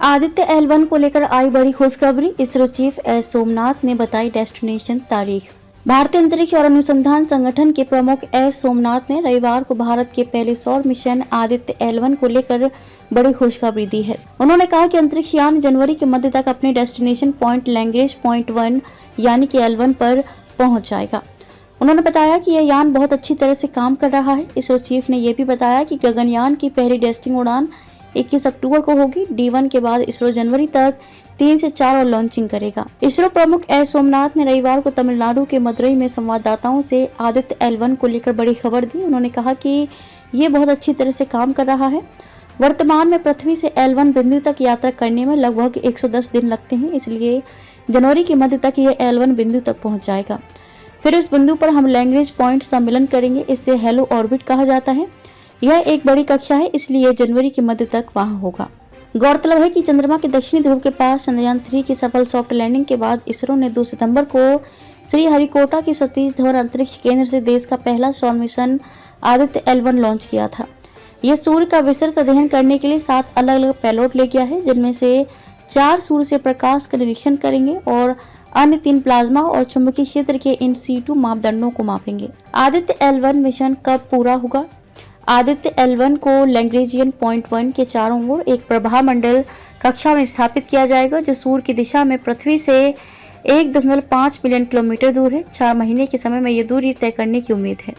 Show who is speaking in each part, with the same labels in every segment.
Speaker 1: Aditya L1 को लेकर आई बड़ी खुशखबरी। इसरो चीफ एस सोमनाथ ने बताई डेस्टिनेशन तारीख। भारतीय अंतरिक्ष और अनुसंधान संगठन के प्रमुख एस सोमनाथ ने रविवार को भारत के पहले सौर मिशन आदित्य L1 को लेकर बड़ी खुशखबरी दी है। उन्होंने कहा कि अंतरिक्ष यान जनवरी के मध्य तक अपने डेस्टिनेशन पॉइंट लैग्रेंज पॉइंट 1 यानी कि L1 पर पहुंच जाएगा। उन्होंने बताया कि यह यान बहुत अच्छी तरह से काम कर रहा है। इसरो चीफ ने यह भी बताया कि गगनयान की पहली टेस्टिंग उड़ान 21 अक्टूबर को होगी। D1 के बाद इसरो जनवरी तक 3 से 4 और लॉन्चिंग करेगा। इसरो प्रमुख एस सोमनाथ ने रविवार को तमिलनाडु के मदुरई में संवाददाताओं से आदित्य L1 को लेकर बड़ी खबर दी। उन्होंने कहा कि ये बहुत अच्छी तरह से काम कर रहा है। वर्तमान में पृथ्वी से L1 बिंदु तक यात्रा करने में लगभग 110 दिन लगते हैं, इसलिए जनवरी के मध्य तक ये L1 बिंदु तक पहुंच जाएगा। फिर इस बिंदु पर हम लैग्रेंज पॉइंट सम्मिलन करेंगे। इसे हेलो ऑर्बिट कहा जाता है। यह एक बड़ी कक्षा है, इसलिए जनवरी के मध्य तक वहां होगा। गौरतलब है कि चंद्रमा के दक्षिणी ध्रुव के पास चंद्रयान 3 की सफल सॉफ्ट लैंडिंग के बाद इसरो ने 2 सितंबर को श्रीहरिकोटा के सतीश धवन अंतरिक्ष केंद्र से देश का पहला सौर मिशन आदित्य L1 लॉन्च किया था। यह सूर्य का विस्तृत अध्ययन करने के लिए 7 अलग अलग पेलोड ले गया है, जिनमें से 4 सूर्य से प्रकाश का निरीक्षण करेंगे और अन्य 3 प्लाज्मा और चुंबकीय क्षेत्र के इन सीटू मापदंडों को मापेंगे। आदित्य L1 मिशन कब पूरा होगा? आदित्य L1 को लैग्रेंजियन पॉइंट 1 के चारों ओर एक प्रभाव मंडल कक्षा में स्थापित किया जाएगा, जो सूर्य की दिशा में पृथ्वी से 1.5 मिलियन किलोमीटर दूर है। 4 महीने के समय में यह दूरी तय करने की उम्मीद है।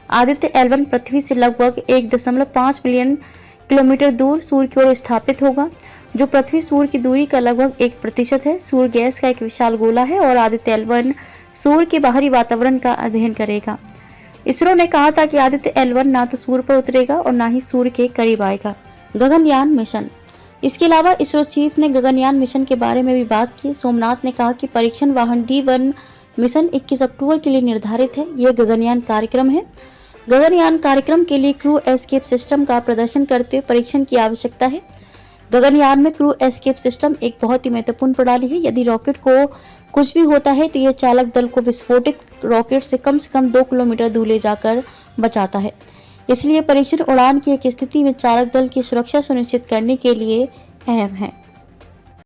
Speaker 1: आदित्य L1 पृथ्वी से लगभग 1.5 मिलियन किलोमीटर दूर सूर्य की ओर स्थापित होगा, जो पृथ्वी सूर्य की दूरी का लगभग 1% है। सूर्य गैस का एक विशाल गोला है और आदित्य L1 सूर्य के बाहरी वातावरण का अध्ययन करेगा। इसरो ने कहा था कि आदित्य L1 ना तो सूर्य पर उतरेगा और ना ही सूर्य के करीब आएगा। गगनयान मिशन। इसके अलावा इसरो चीफ ने गगनयान मिशन के बारे में भी बात की। सोमनाथ ने कहा कि परीक्षण वाहन D1 मिशन 21 अक्टूबर के लिए निर्धारित है। यह गगनयान कार्यक्रम है। गगनयान कार्यक्रम के लिए क्रू एस्केप सिस्टम का प्रदर्शन करते हुए परीक्षण की आवश्यकता है। गगनयान में क्रू एस्केप सिस्टम एक बहुत ही महत्वपूर्ण प्रणाली है। यदि रॉकेट को कुछ भी होता है तो यह चालक दल को विस्फोटित रॉकेट से कम 2 किलोमीटर दूर ले जाकर बचाता है। इसलिए परीक्षण उड़ान की एक स्थिति में चालक दल की सुरक्षा सुनिश्चित करने के लिए अहम है।